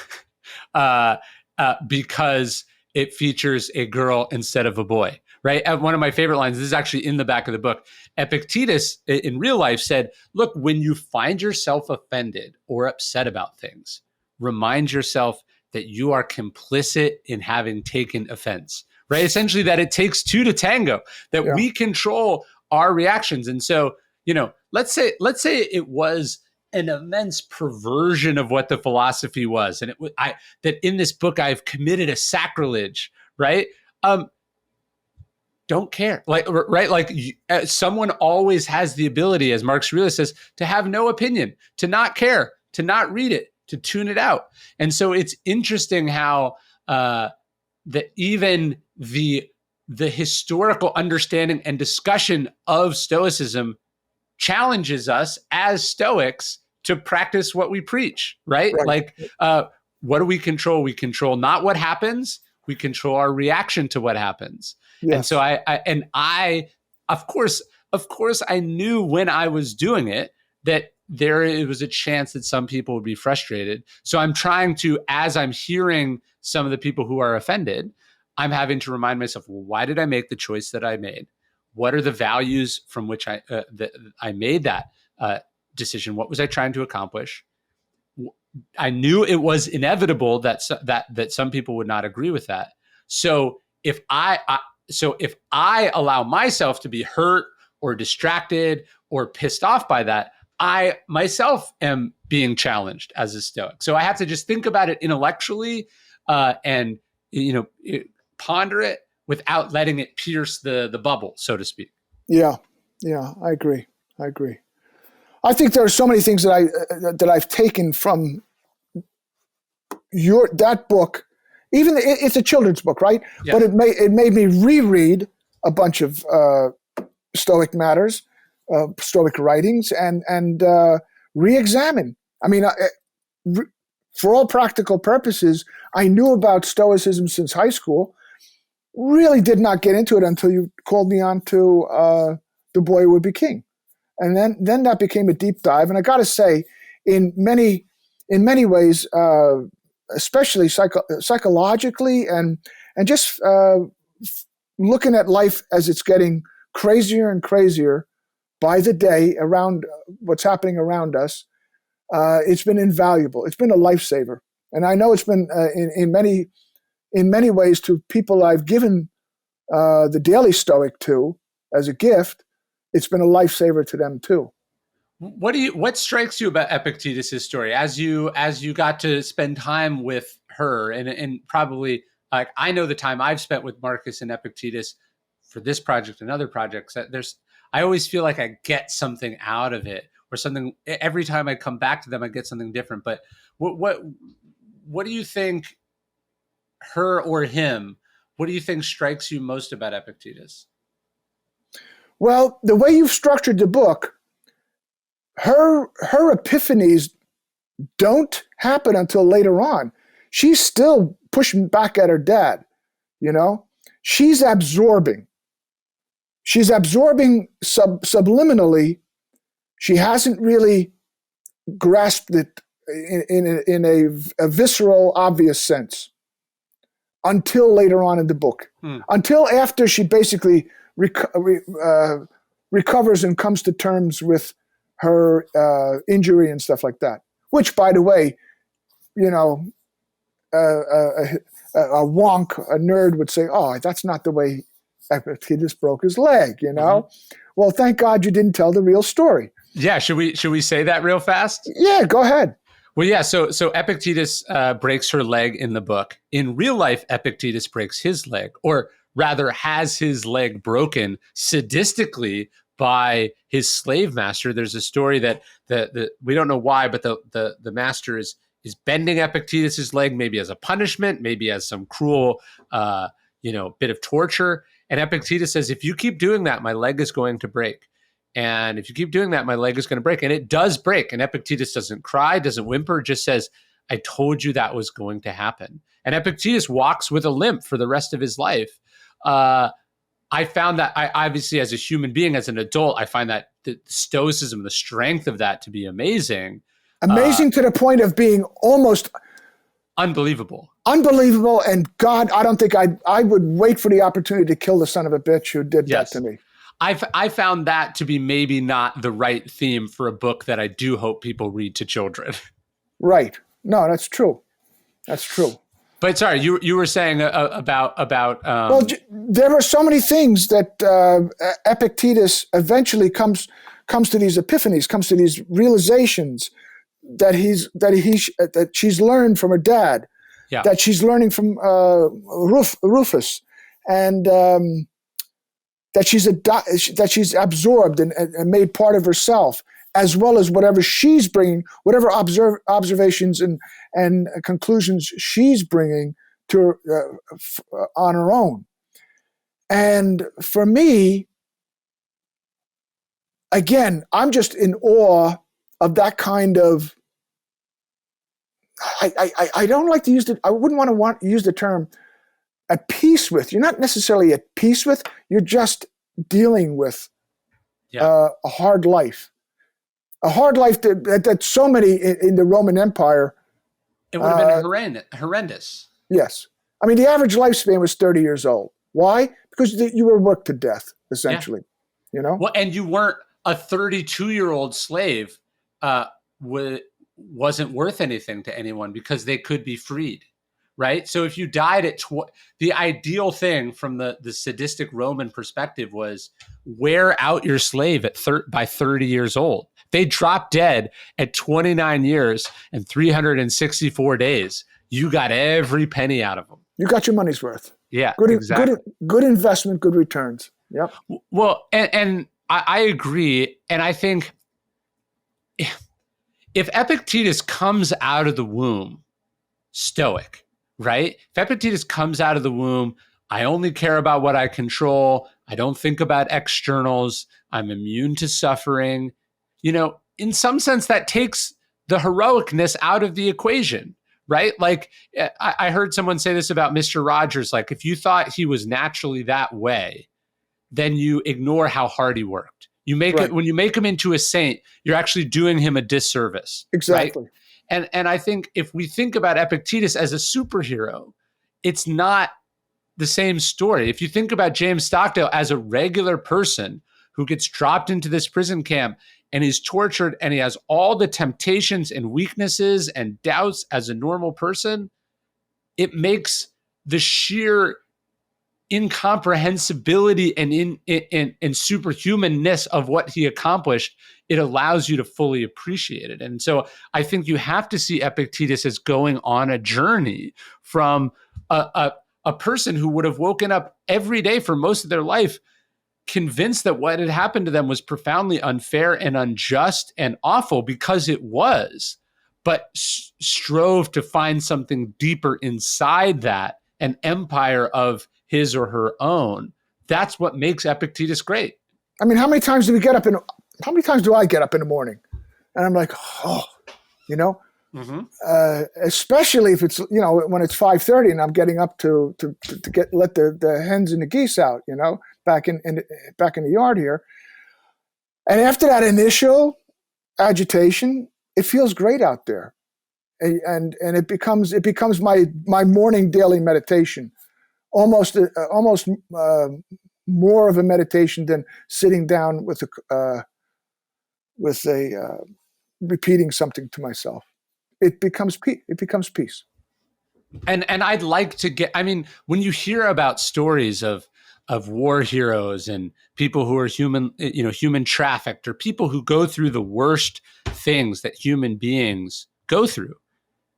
because it features a girl instead of a boy, right? One of my favorite lines, this is actually in the back of the book. Epictetus in real life said, look, when you find yourself offended or upset about things, remind yourself that you are complicit in having taken offense, right? Essentially that it takes two to tango, that we control our reactions. And so, let's say it was an immense perversion of what the philosophy was. And that in this book, I've committed a sacrilege, right? Don't care. Right? Someone always has the ability, as Marcus Aurelius says, to have no opinion, to not care, to not read it, to tune it out. And so it's interesting how that even the historical understanding and discussion of Stoicism challenges us as Stoics to practice what we preach, right? What do we control? We control not what happens, we control our reaction to what happens. Yes. And so I of course I knew when I was doing it that it was a chance that some people would be frustrated. So I'm trying to, as I'm hearing some of the people who are offended, I'm having to remind myself, well, why did I make the choice that I made? What are the values from which I made that decision? What was I trying to accomplish? I knew it was inevitable that some people would not agree with that. So if I allow myself to be hurt or distracted or pissed off by that, I myself am being challenged as a Stoic. So I have to just think about it intellectually and ponder it without letting it pierce the bubble, so to speak. Yeah, I agree. I think there are so many things that I've taken from that book. Even it's a children's book, right? Yeah. But it made me reread a bunch of Stoic matters, Stoic writings, and re-examine. I mean, for all practical purposes, I knew about Stoicism since high school. Really did not get into it until you called me on to The Boy Who Would Be King. And then that became a deep dive. And I got to say, in many ways, especially psychologically and just looking at life as it's getting crazier and crazier by the day around what's happening around us, it's been invaluable. It's been a lifesaver. And I know it's been in many ways to people I've given the Daily Stoic to as a gift. It's been a lifesaver to them too. What strikes you about Epictetus' story as you got to spend time with her and probably like I know the time I've spent with Marcus and Epictetus for this project and other projects. I always feel like I get something out of it or something every time I come back to them. I get something different. But what do you think? Her or him? What do you think strikes you most about Epictetus? Well, the way you've structured the book, her epiphanies don't happen until later on. She's still pushing back at her dad, She's absorbing. She's absorbing subliminally. She hasn't really grasped it in a visceral, obvious sense until later on in the book. Until after she basically recovers and comes to terms with her injury and stuff like that. Which, by the way, a wonk, a nerd would say, "Oh, that's not the way Epictetus broke his leg." Mm-hmm. Well, thank God you didn't tell the real story. Yeah, should we say that real fast? Yeah, go ahead. Well, yeah. So Epictetus breaks her leg in the book. In real life, Epictetus breaks his leg, or rather, has his leg broken sadistically by his slave master. There's a story that the we don't know why, but the master is bending Epictetus's leg, maybe as a punishment, maybe as some cruel, bit of torture. And Epictetus says, "If you keep doing that, my leg is going to break. And if you keep doing that, my leg is going to break." And it does break. And Epictetus doesn't cry, doesn't whimper, just says, "I told you that was going to happen." And Epictetus walks with a limp for the rest of his life. I found that, I obviously, as a human being, as an adult, I find that the stoicism, the strength of that to be amazing. Amazing to the point of being almost unbelievable. unbelievable. And God, I don't think I would wait for the opportunity to kill the son of a bitch who did Yes. that to me. I found that to be maybe not the right theme for a book that I do hope people read to children. Right. No, that's true. That's true. But sorry, you were saying about well, there are so many things that Epictetus eventually comes to these epiphanies, comes to these realizations that she's learned from her dad, that she's learning from Rufus, and that she's absorbed and made part of herself, as well as whatever she's bringing, whatever observations and conclusions she's bringing to on her own. And for me, again, I'm just in awe of that kind of. I don't like to use I wouldn't want to use the term at peace with. You're not necessarily at peace with. You're just dealing with a hard life. A hard life that so many in the Roman Empire. It would have been horrendous. Yes. I mean, the average lifespan was 30 years old. Why? Because you were worked to death, essentially. You know? Well, and you weren't a 32-year-old slave wasn't worth anything to anyone because they could be freed, right? So if you died at the ideal thing from the sadistic Roman perspective was wear out your slave by 30 years old. They dropped dead at 29 years and 364 days. You got every penny out of them. You got your money's worth. Yeah, exactly. Good investment, good returns. Yep. Well, and I agree. And I think if Epictetus comes out of the womb Stoic, right? If Epictetus comes out of the womb, I only care about what I control. I don't think about externals. I'm immune to suffering. You know, in some sense, that takes the heroicness out of the equation, right? Like I heard someone say this about Mr. Rogers. Like if you thought he was naturally that way, then you ignore how hard he worked. You make it when you make him into a saint, you're actually doing him a disservice. Exactly. Right? And I think if we think about Epictetus as a superhero, it's not the same story. If you think about James Stockdale as a regular person who gets dropped into this prison camp and he's tortured and he has all the temptations and weaknesses and doubts as a normal person, it makes the sheer incomprehensibility and superhumanness of what he accomplished, it allows you to fully appreciate it. And so I think you have to see Epictetus as going on a journey from a person who would have woken up every day for most of their life convinced that what had happened to them was profoundly unfair and unjust and awful because it was, but strove to find something deeper inside that, an empire of his or her own. That's what makes Epictetus great. I mean, how many times do I get up in the morning and I'm like, oh, you know, especially if it's, you know, when it's 5:30 and I'm getting up to let the hens and the geese out, you know, back in the yard here. And after that initial agitation, it feels great out there. And it becomes my morning daily meditation, almost more of a meditation than sitting down with repeating something to myself. It becomes peace. And I'd like to get, I mean, when you hear about stories of war heroes and people who are human trafficked, or people who go through the worst things that human beings go through,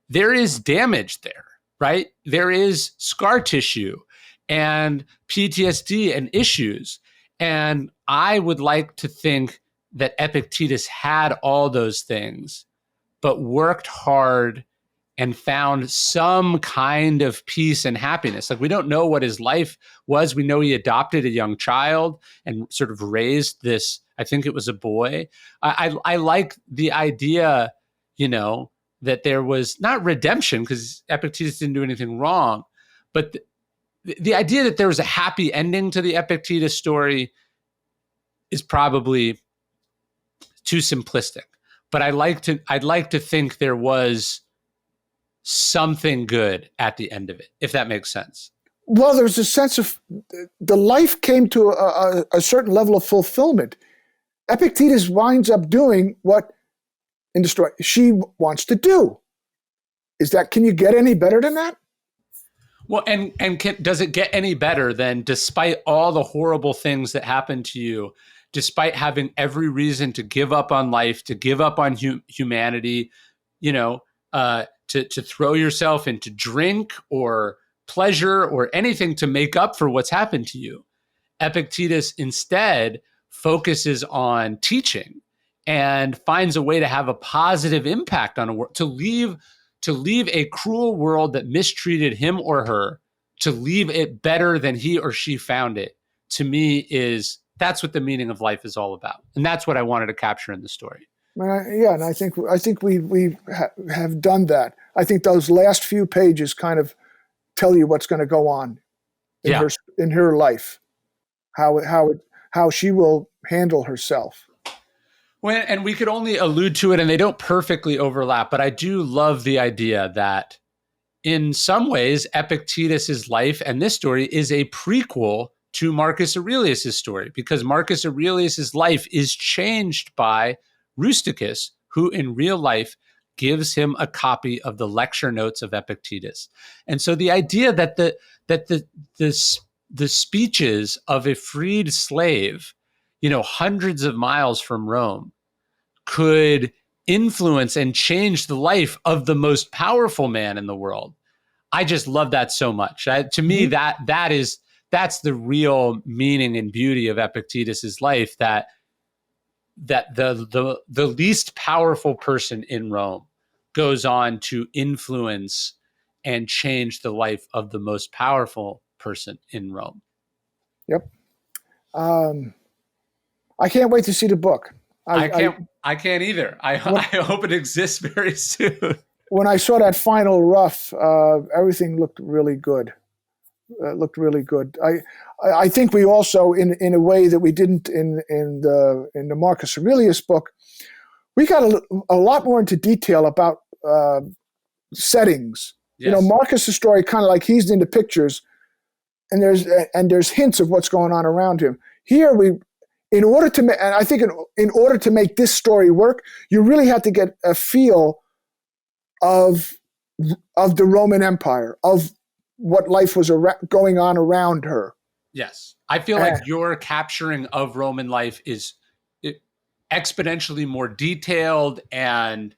there is damage there, right? There is scar tissue and PTSD and issues. And I would like to think that Epictetus had all those things, but worked hard and found some kind of peace and happiness. Like, we don't know what his life was. We know he adopted a young child and sort of raised this, I think it was a boy. I like the idea, you know, that there was not redemption, because Epictetus didn't do anything wrong, but the idea that there was a happy ending to the Epictetus story is probably too simplistic. But I'd like to think there was something good at the end of it, if that makes sense. Well, there's a sense of the life came to a certain level of fulfillment. Epictetus winds up doing what in the story she wants to do. Can you get any better than that? Well, does it get any better than, despite all the horrible things that happen to you, despite having every reason to give up on life, to give up on humanity, to throw yourself into drink or pleasure or anything to make up for what's happened to you, Epictetus instead focuses on teaching and finds a way to have a positive impact on a world, to leave a cruel world that mistreated him or her, to leave it better than he or she found it. To me, that's what the meaning of life is all about, and that's what I wanted to capture in the story. And I think we have done that. I think those last few pages kind of tell you what's going to go on in her life, how she will handle herself. Well, and we could only allude to it, and they don't perfectly overlap, but I do love the idea that in some ways, Epictetus's life and this story is a prequel to Marcus Aurelius's story, because Marcus Aurelius's life is changed by Rusticus, who in real life gives him a copy of the lecture notes of Epictetus. And so the idea that the speeches of a freed slave, hundreds of miles from Rome, could influence and change the life of the most powerful man in the world. I just love that so much. To me, that's the real meaning and beauty of Epictetus's life, that the least powerful person in Rome goes on to influence and change the life of the most powerful person in Rome. Yep. I can't wait to see the book. I can't either. I hope it exists very soon. When I saw that final rough, everything looked really good. I think we also, in a way that we didn't in the Marcus Aurelius book, we got a lot more into detail about settings. Yes. Marcus's story kind of like he's into pictures, and there's hints of what's going on around him. Here in order to make this story work, you really had to get a feel of the Roman Empire, of what life was going on around her. Yes. I feel like your capturing of Roman life is exponentially more detailed and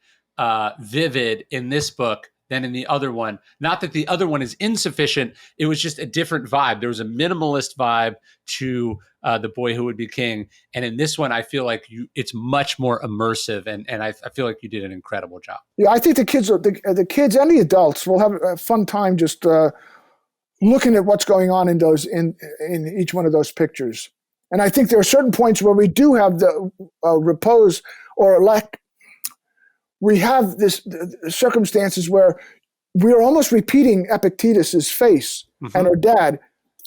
vivid in this book than in the other one. Not that the other one is insufficient. It was just a different vibe. There was a minimalist vibe to The Boy Who Would Be King. And in this one, I feel like it's much more immersive. And I feel like you did an incredible job. Yeah, I think the kids and the adults will have a fun time just looking at what's going on in each one of those pictures. And I think there are certain points where we do have the repose or lack. We have this circumstances where we're almost repeating Epictetus's face and her dad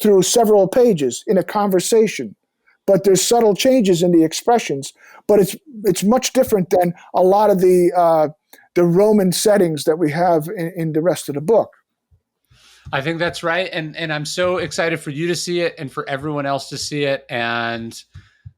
through several pages in a conversation. But there's subtle changes in the expressions. But it's much different than a lot of the Roman settings that we have in the rest of the book. I think that's right. And I'm so excited for you to see it and for everyone else to see it. And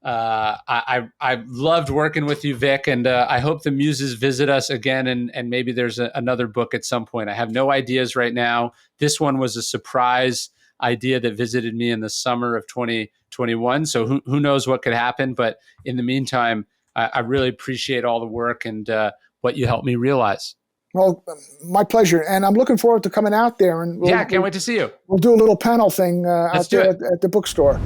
I loved working with you, Vic, and I hope the muses visit us again, and maybe there's another book at some point. I have no ideas right now. This one was a surprise idea that visited me in the summer of 2021. So who knows what could happen? But in the meantime, I really appreciate all the work and what you helped me realize. Well, my pleasure. And I'm looking forward to coming out there. And I can't wait to see you. We'll do a little panel thing out there at the bookstore.